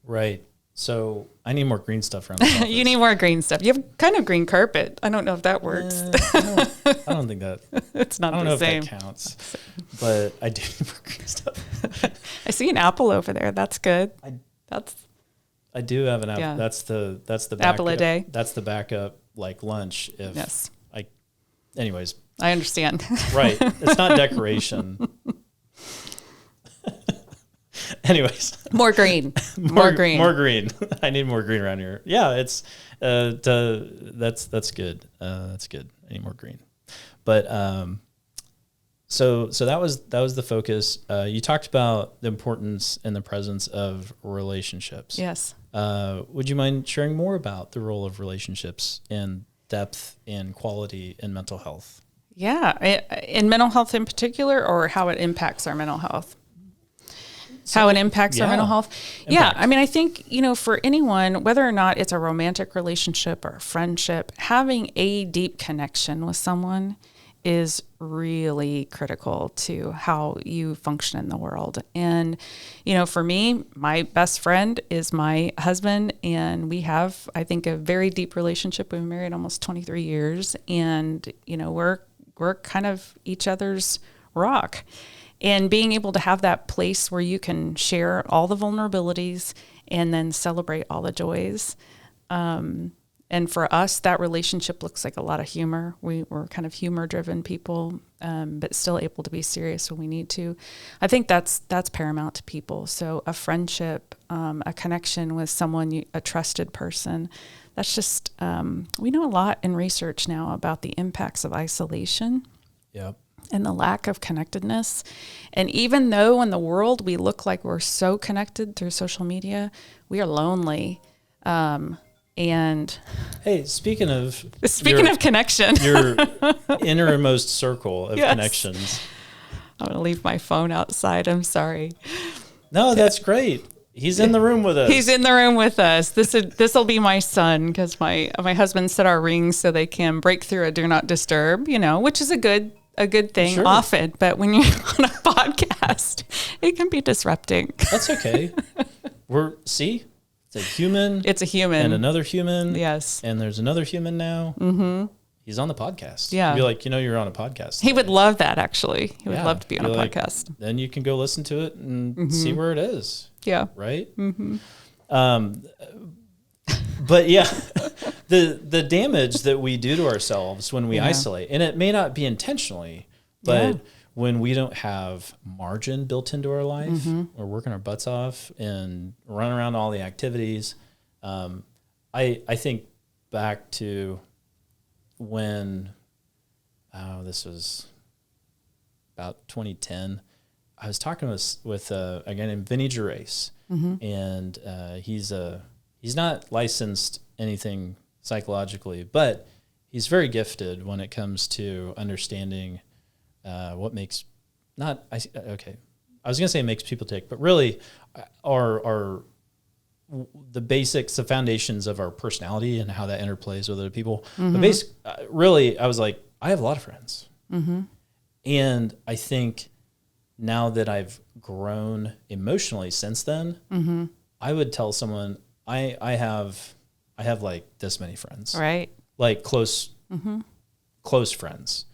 B: Right.
A: So I need more green stuff around the office.
B: You need more green stuff. You have kind of green carpet. I don't know if that works.
A: I don't think that.
B: It's not the same.
A: I don't know if that counts, but I do need more green stuff.
B: I see an apple over there. That's good.
A: I do have an apple. Yeah. That's the backup,
B: apple a day.
A: That's the backup like lunch. Anyways.
B: I understand.
A: Right. It's not decoration. anyways,
B: More green, more green.
A: More green. I need more green around here. Yeah, it's that's good. That's good. I need more green. But so that was the focus. You talked about the importance and the presence of relationships.
B: Yes.
A: Would you mind sharing more about the role of relationships and depth and quality in mental health?
B: Yeah, in mental health in particular, or how it impacts our mental health? How it impacts our mental health? Yeah, I mean, I think, for anyone, whether or not it's a romantic relationship or a friendship, having a deep connection with someone is really critical to how you function in the world. And, for me, my best friend is my husband, and we have, I think, a very deep relationship. We've been married almost 23 years, and, we're kind of each other's rock. And being able to have that place where you can share all the vulnerabilities and then celebrate all the joys. And for us, that relationship looks like a lot of humor. We're kind of humor-driven people, but still able to be serious when we need to. I think that's paramount to people. So a friendship, a connection with someone, a trusted person, that's just, we know a lot in research now about the impacts of isolation.
A: Yep.
B: And the lack of connectedness. And even though in the world we look like we're so connected through social media, we are lonely. And
A: hey, speaking of
B: connection,
A: your innermost circle of
B: Yes.
A: connections.
B: I'm going to leave my phone outside. I'm sorry.
A: No, that's great. He's in the room with us.
B: He's in the room with us. This will be my son, because my husband set our rings so they can break through a do not disturb, which is a good thing often, but when you're on a podcast, it can be disrupting.
A: That's okay. It's a human.
B: It's a human.
A: And another human.
B: Yes.
A: And there's another human now. Mm-hmm. He's on the podcast.
B: Yeah.
A: You'd be like, you're on a podcast.
B: He would love that, actually. He would love to be on a podcast.
A: Then you can go listen to it and see where it is.
B: Yeah.
A: Right? Mm-hmm. But yeah, the damage that we do to ourselves when we isolate, and it may not be intentionally, but when we don't have margin built into our life, we're working our butts off and running around all the activities. I think back to when, this was about 2010. I was talking with a guy named Vinny Gervais, and he's not licensed anything psychologically, but he's very gifted when it comes to understanding what makes I was going to say makes people tick, but really are the basics, the foundations of our personality and how that interplays with other people. But really, I was like, I have a lot of friends. And I think now that I've grown emotionally since then, I would tell someone I have like this many friends,
B: Right.
A: like close friends,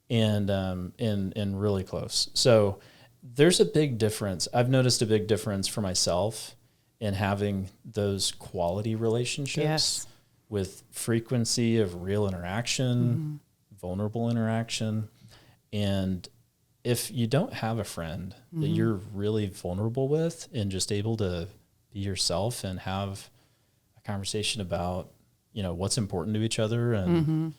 A: and really close. So there's a big difference. I've noticed a big difference for myself in having those quality relationships with frequency of real interaction, vulnerable interaction. And if you don't have a friend that you're really vulnerable with and just able to be yourself and have a conversation about, what's important to each other and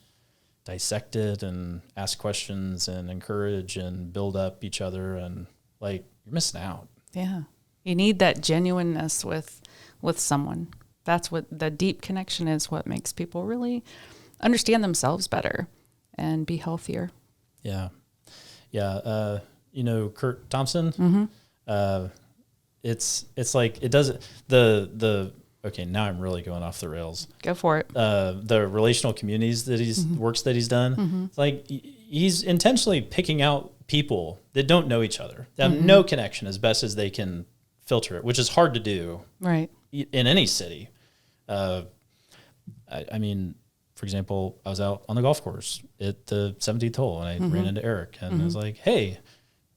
A: dissect it and ask questions and encourage and build up each other, and you're missing out.
B: Yeah. You need that genuineness with someone. That's what the deep connection is, what makes people really understand themselves better and be healthier.
A: Yeah. Yeah. Kurt Thompson, it's like, it doesn't, okay, now I'm really going off the rails.
B: Go for it.
A: The relational communities that works that he's done, it's like he's intentionally picking out people that don't know each other, that have no connection, as best as they can filter it, which is hard to do
B: right
A: in any city. I mean, for example, I was out on the golf course at the 17th hole, and I ran into Eric, and I was like, hey,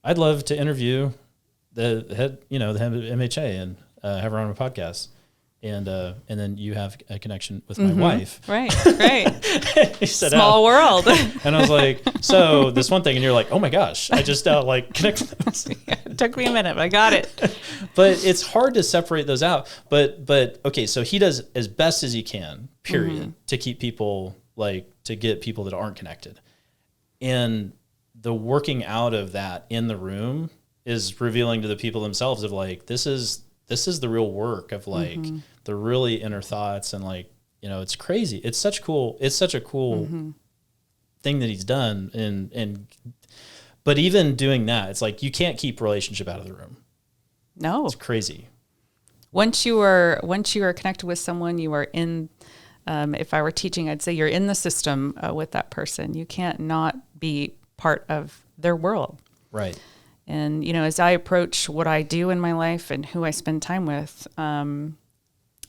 A: I'd love to interview the head of MHA and have her on a podcast. And then you have a connection with my wife.
B: Right.
A: He said,
B: Small world.
A: And I was like, so this one thing, and you're like, oh my gosh, I just like connected those.
B: It took me a minute, but I got it.
A: But it's hard to separate those out. But okay, so he does as best as he can, period, to keep people to get people that aren't connected. And the working out of that in the room is revealing to the people themselves of like, this is the real work of like the really inner thoughts, and like, it's crazy. It's such a cool thing that he's done. But even doing that, it's like, you can't keep relationship out of the room.
B: No,
A: it's crazy.
B: Once you are connected with someone, you are in, if I were teaching, I'd say you're in the system with that person. You can't not be part of their world.
A: Right.
B: And, as I approach what I do in my life and who I spend time with,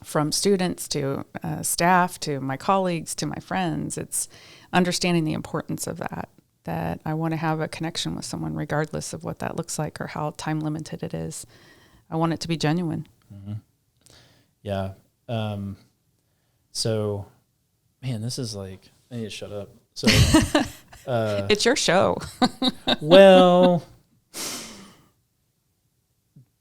B: from students to staff to my colleagues to my friends, it's understanding the importance of that I want to have a connection with someone regardless of what that looks like or how time limited it is. I want it to be genuine.
A: Mm-hmm. Yeah. So, man, this is like, I need to shut up. So,
B: it's your show.
A: Well,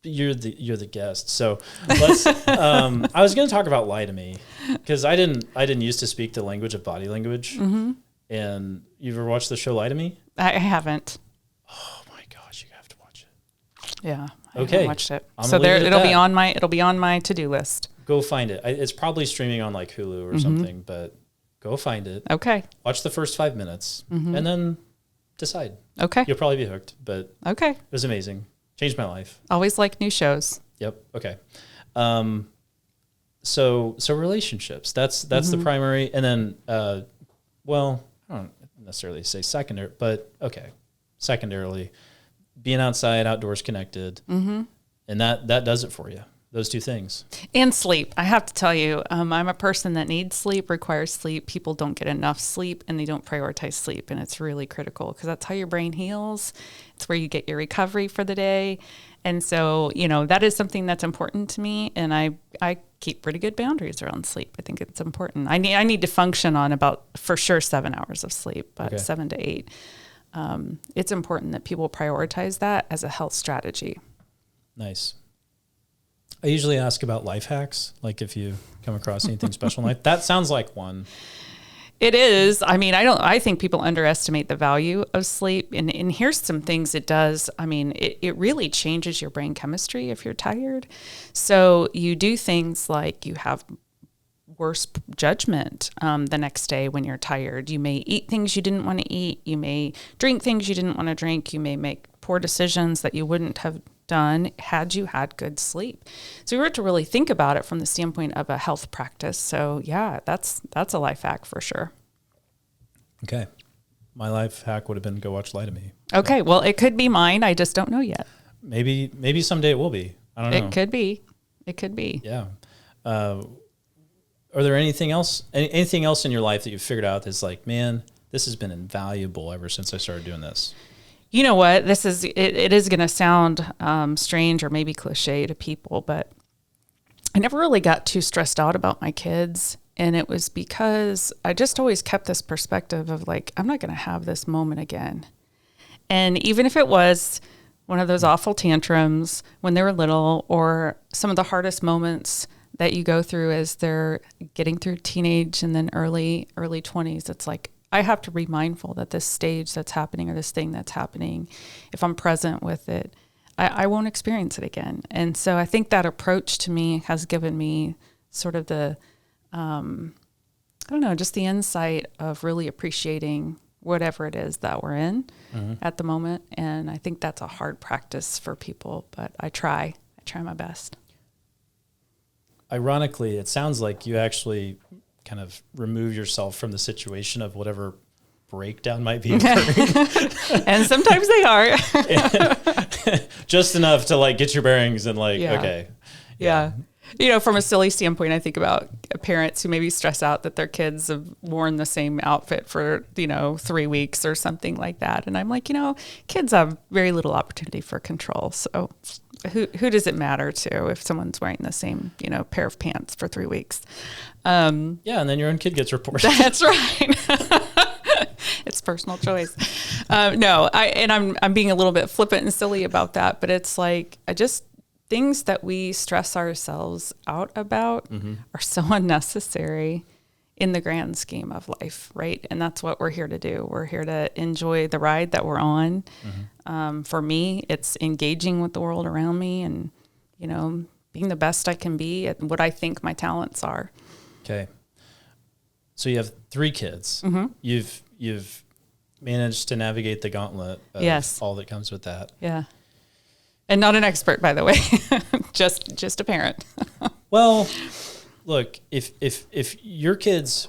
A: you're the guest. So let's, I was going to talk about lie to me, because I didn't used to speak the language of body language. Mm-hmm. And you ever watched the show Lie to Me?
B: I haven't.
A: Oh my gosh, you have to watch it.
B: Yeah. I
A: Okay.
B: haven't watched it. So it'll be on my to-do list.
A: Go find it. It's probably streaming on like Hulu or something, but go find it.
B: Okay.
A: Watch the first 5 minutes and then decide.
B: Okay.
A: You'll probably be hooked, but
B: okay.
A: It was amazing. Changed my life.
B: Always like new shows.
A: Yep. Okay. So relationships, that's the primary. And then, well, I don't necessarily say secondary, but okay. Secondarily, being outside, outdoors, connected. Mm-hmm. And that does it for you. Those two things.
B: And sleep. I have to tell you, I'm a person that needs sleep, requires sleep. People don't get enough sleep and they don't prioritize sleep. And it's really critical because that's how your brain heals. It's where you get your recovery for the day. And so, that is something that's important to me. And I keep pretty good boundaries around sleep. I think it's important. I need to function on about, for sure, 7 hours of sleep, but okay. 7 to 8. It's important that people prioritize that as a health strategy.
A: Nice. I usually ask about life hacks, like if you come across anything special in life. That sounds like one.
B: It is. I mean, I think people underestimate the value of sleep. And here's some things it does. I mean, it really changes your brain chemistry if you're tired. So you do things like you have worse judgment the next day when you're tired. You may eat things you didn't want to eat. You may drink things you didn't want to drink. You may make poor decisions that you wouldn't have done had you had good sleep. So we were to really think about it from the standpoint of a health practice. So yeah, that's a life hack for sure.
A: Okay. My life hack would have been go watch Lie to Me.
B: Okay. Well, it could be mine. I just don't know yet.
A: Maybe someday it will be. I don't know.
B: It could be.
A: Yeah. Are there anything else in your life that you've figured out that's like, man, this has been invaluable ever since I started doing this?
B: You know what? It is going to sound strange or maybe cliche to people, but I never really got too stressed out about my kids. And it was because I just always kept this perspective of like, I'm not going to have this moment again. And even if it was one of those awful tantrums when they were little, or some of the hardest moments that you go through as they're getting through teenage and then early 20s, it's like, I have to be mindful that this stage that's happening or this thing that's happening, if I'm present with it, I won't experience it again. And so I think that approach to me has given me sort of the, just the insight of really appreciating whatever it is that we're in at the moment. And I think that's a hard practice for people, but I try my best.
A: Ironically, it sounds like you actually kind of remove yourself from the situation of whatever breakdown might be occurring.
B: And sometimes they are.
A: Just enough to like get your bearings and like,
B: yeah.
A: Okay.
B: Yeah. From a silly standpoint, I think about parents who maybe stress out that their kids have worn the same outfit for, 3 weeks or something like that. And I'm like, kids have very little opportunity for control. So who does it matter to if someone's wearing the same, pair of pants for 3 weeks?
A: Yeah, and then your own kid gets reported.
B: That's right. It's personal choice. No, I'm being a little bit flippant and silly about that, but it's like things that we stress ourselves out about are so unnecessary in the grand scheme of life, right? And that's what we're here to do. We're here to enjoy the ride that we're on. For me, it's engaging with the world around me and, being the best I can be at what I think my talents are.
A: Okay. So you have 3 kids. You've managed to navigate the gauntlet of all that comes with that.
B: Yeah. And not an expert, by the way, just a parent.
A: Well, look, if your kids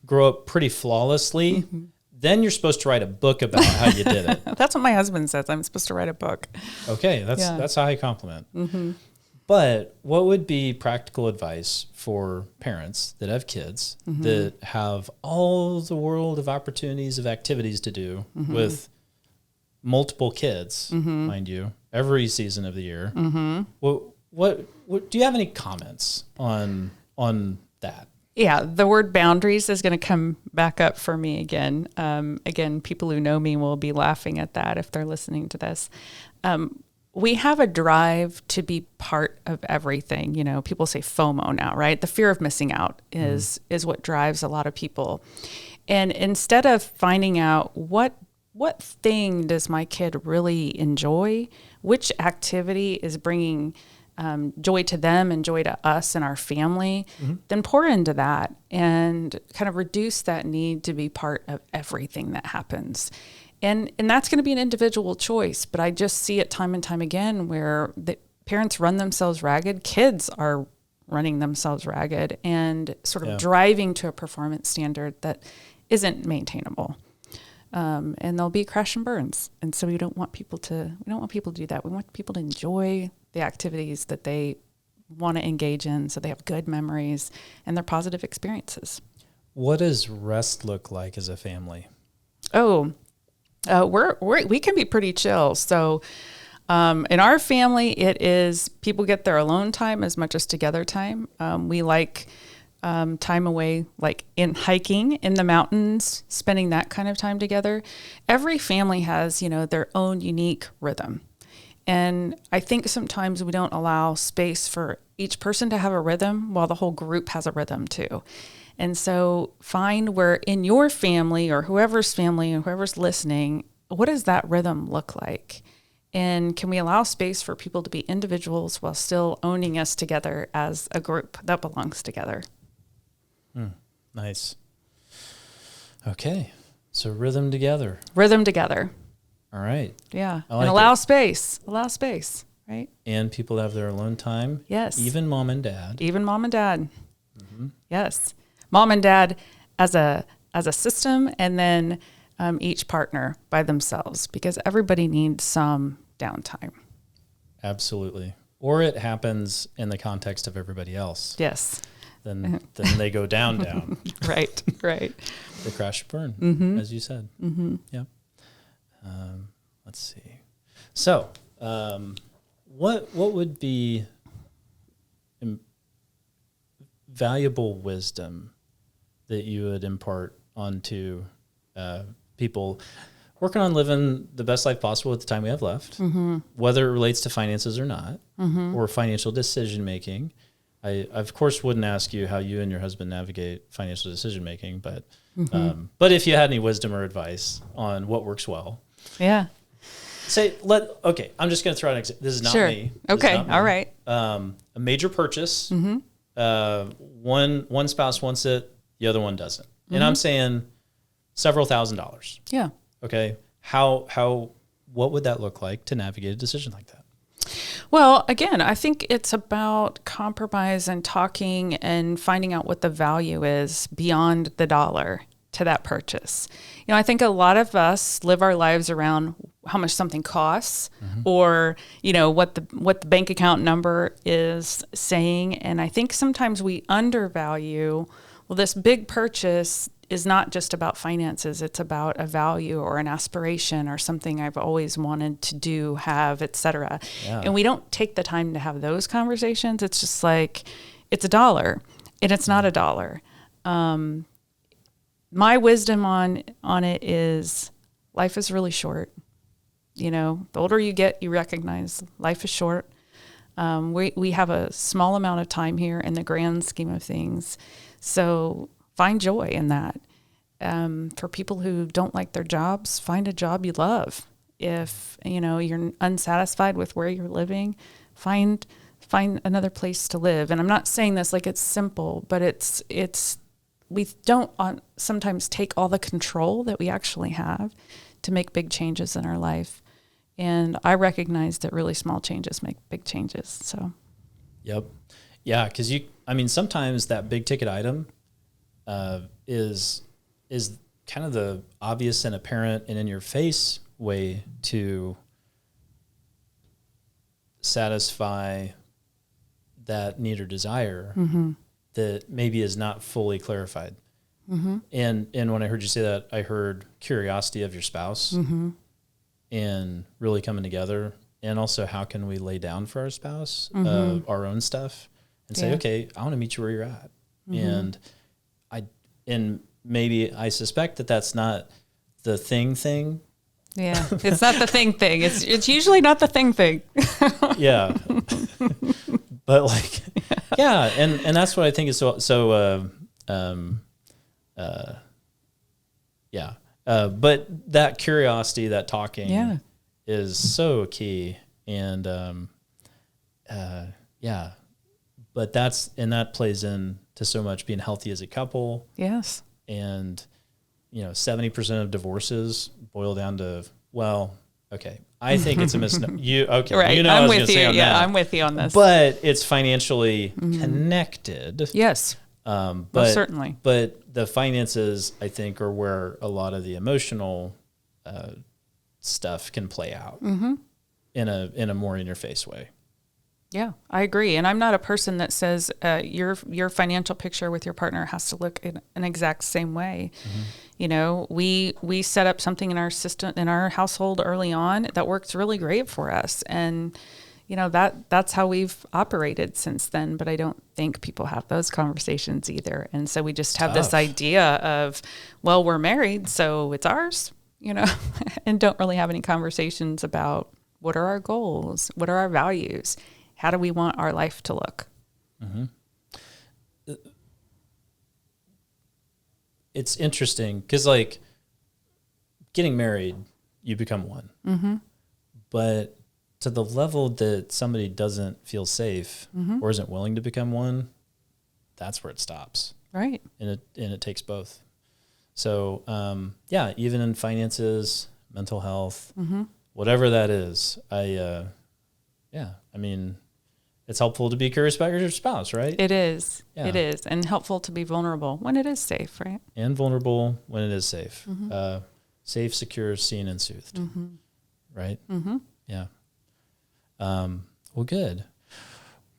A: grow up pretty flawlessly, then you're supposed to write a book about how you did it.
B: That's what my husband says. I'm supposed to write a book.
A: Okay, that's a high compliment. But what would be practical advice for parents that have kids that have all the world of opportunities of activities to do with multiple kids, mind you, every season of the year? What do you have any comments on that?
B: Yeah, the word boundaries is going to come back up for me again. Again, people who know me will be laughing at that if they're listening to this. We have a drive to be part of everything. People say FOMO now, right? The fear of missing out is what drives a lot of people. And instead of finding out what thing does my kid really enjoy, which activity is bringing joy to them and joy to us and our family, then pour into that and kind of reduce that need to be part of everything that happens. And that's going to be an individual choice, but I just see it time and time again where the parents run themselves ragged, kids are running themselves ragged and sort of driving to a performance standard that isn't maintainable. And there'll be crash and burns. And so we don't want people to do that. We want people to enjoy the activities that they want to engage in so they have good memories and their positive experiences.
A: What does rest look like as a family?
B: We can be pretty chill. So in our family, it is people get their alone time as much as together time. We like time away, like in hiking in the mountains, spending that kind of time together. Every family has, their own unique rhythm. And I think sometimes we don't allow space for each person to have a rhythm while the whole group has a rhythm too. And so find where in your family or whoever's family and whoever's listening, what does that rhythm look like? And can we allow space for people to be individuals while still owning us together as a group that belongs together?
A: Nice. Okay. So rhythm together.
B: Rhythm together.
A: All right.
B: Yeah.
A: Like
B: and allow space. Allow space, right?
A: And people have their alone time.
B: Yes.
A: Even mom and dad.
B: Even mom and dad. Yes. Mom and dad as a system, and then each partner by themselves, because everybody needs some downtime.
A: Absolutely. Or it happens in the context of everybody else.
B: Yes.
A: Then they go down.
B: Right.
A: The crash burn, as you said. Yeah. Let's see. So, what would be valuable wisdom that you would impart onto people working on living the best life possible with the time we have left, whether it relates to finances or not, or financial decision making? I of course wouldn't ask you how you and your husband navigate financial decision making, but if you had any wisdom or advice on what works well, I'm just going to throw out an example. This is not me.
B: Okay. All right.
A: A major purchase. One spouse wants it, the other one doesn't, and I'm saying several $1,000s.
B: Yeah.
A: Okay. What would that look like to navigate a decision like that?
B: Well, again, I think it's about compromise and talking and finding out what the value is beyond the dollar to that purchase. I think a lot of us live our lives around how much something costs, or, what the bank account number is saying. And I think sometimes we undervalue, well, this big purchase is not just about finances. It's about a value or an aspiration or something I've always wanted to do, have, etc.
A: Yeah.
B: And we don't take the time to have those conversations. It's just like, it's $1 and it's not $1. My wisdom on it is life is really short. You know, the older you get, you recognize life is short. We have a small amount of time here in the grand scheme of things. So find joy in that. For people who don't like their jobs, find a job you love. If, you know, you're unsatisfied with where you're living, find another place to live. And I'm not saying this like it's simple, but it's we don't sometimes take all the control that we actually have to make big changes in our life. And I recognize that really small changes make big changes. So,
A: yep. Yeah. Cause sometimes that big ticket item, is kind of the obvious and apparent and in your face way to satisfy that need or desire that maybe is not fully clarified. And when I heard you say that, I heard curiosity of your spouse and really coming together. And also, how can we lay down for our spouse our own stuff and say, okay, I want to meet you where you're at. And maybe I suspect that that's not the thing.
B: Yeah, it's not the thing. It's usually not the thing.
A: Yeah. But like, yeah. And that's what I think is yeah. But that curiosity, that talking is so key. And, yeah, but that plays into so much being healthy as a couple.
B: Yes.
A: And, 70% of divorces boil down to, well, okay, I think it's a misnomer.
B: Right.
A: You know,
B: I'm
A: I was
B: with
A: gonna say
B: you.
A: on
B: Yeah,
A: that.
B: I'm with you on this.
A: But it's financially connected.
B: Yes.
A: But
B: certainly.
A: But the finances, I think, are where a lot of the emotional stuff can play out in a more in your face way.
B: Yeah, I agree. And I'm not a person that says your financial picture with your partner has to look in an exact same way. You know, we set up something in our system, in our household early on that works really great for us. And, that's how we've operated since then. But I don't think people have those conversations either. And so we just have this idea of, well, we're married, so it's ours, and don't really have any conversations about what are our goals? What are our values? How do we want our life to look?
A: It's interesting because, like, getting married, you become one. But to the level that somebody doesn't feel safe or isn't willing to become one, that's where it stops.
B: Right.
A: And it takes both. So, yeah, even in finances, mental health, whatever that is, it's helpful to be curious about your spouse, right?
B: It is.
A: Yeah.
B: It is. And helpful to be vulnerable when it is safe, right?
A: And vulnerable when it is safe. Safe, secure, seen, and soothed. Right? Yeah. Well, good.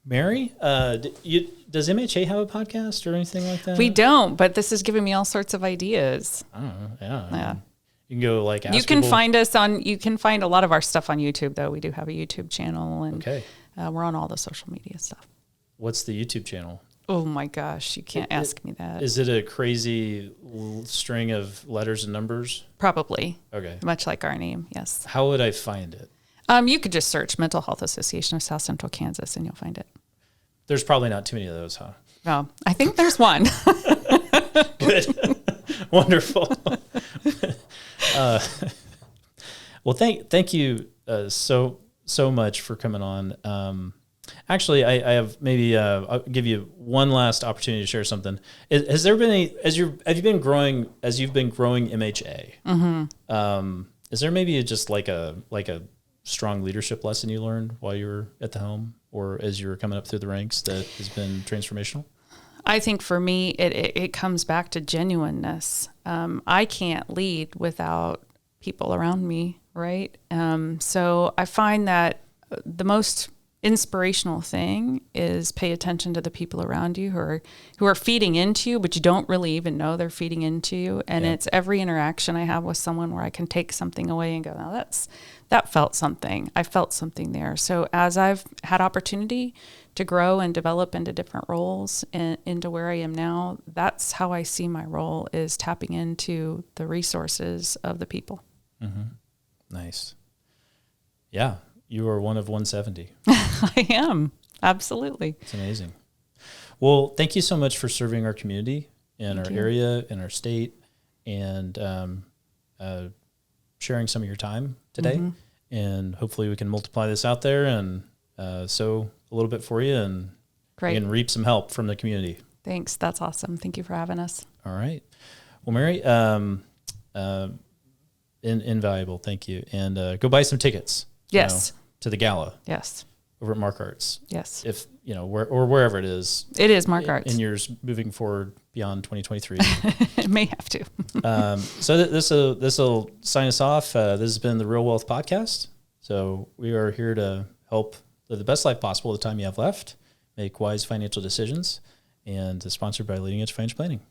A: Mary, does MHA have a podcast or anything like that?
B: We don't, but this is giving me all sorts of ideas.
A: I don't know. Yeah.
B: Yeah.
A: You can go like ask
B: You can
A: people.
B: you can find a lot of our stuff on YouTube, though. We do have a YouTube channel, and
A: Okay.
B: We're on all the social media stuff.
A: What's the YouTube channel?
B: Oh my gosh, you can't ask me that.
A: Is it a crazy string of letters and numbers?
B: Probably.
A: Okay.
B: Much like our name, yes.
A: How would I find it?
B: You could just search Mental Health Association of South Central Kansas and you'll find it.
A: There's probably not too many of those, huh?
B: No, I think there's one.
A: Good. Wonderful. Well, thank you so much for coming on. Actually, I have maybe I'll give you one last opportunity to share something. Has there been as you've been growing MHA? Is there maybe just like a strong leadership lesson you learned while you were at the helm, or as you were coming up through the ranks that has been transformational?
B: I think for me, it comes back to genuineness. I can't lead without people around me, right? So I find that the most inspirational thing is pay attention to the people around you who are feeding into you, but you don't really even know they're feeding into you. And it's every interaction I have with someone where I can take something away and go, "Now that felt something. I felt something there." So as I've had opportunity to grow and develop into different roles and into where I am now, that's how I see my role, is tapping into the resources of the people.
A: Mm-hmm. Nice. Yeah. You are one of 170.
B: I am. Absolutely.
A: It's amazing. Well, thank you so much for serving our community and our area and our state, and sharing some of your time today. Mm-hmm. And hopefully we can multiply this out there and sow a little bit for you, and
B: Great.
A: You can reap some help from the community.
B: Thanks. That's awesome. Thank you for having us.
A: All right. Well, Mary, invaluable. Thank you. And go buy some tickets.
B: Yes.
A: To the gala.
B: Yes.
A: Over at Mark Arts.
B: Yes.
A: If, or wherever it is.
B: It is Mark Arts.
A: In years moving forward beyond 2023.
B: It may have to.
A: So this will sign us off. This has been the Real Wealth Podcast. So we are here to help live the best life possible the time you have left, make wise financial decisions, and is sponsored by Leading Edge Financial Planning.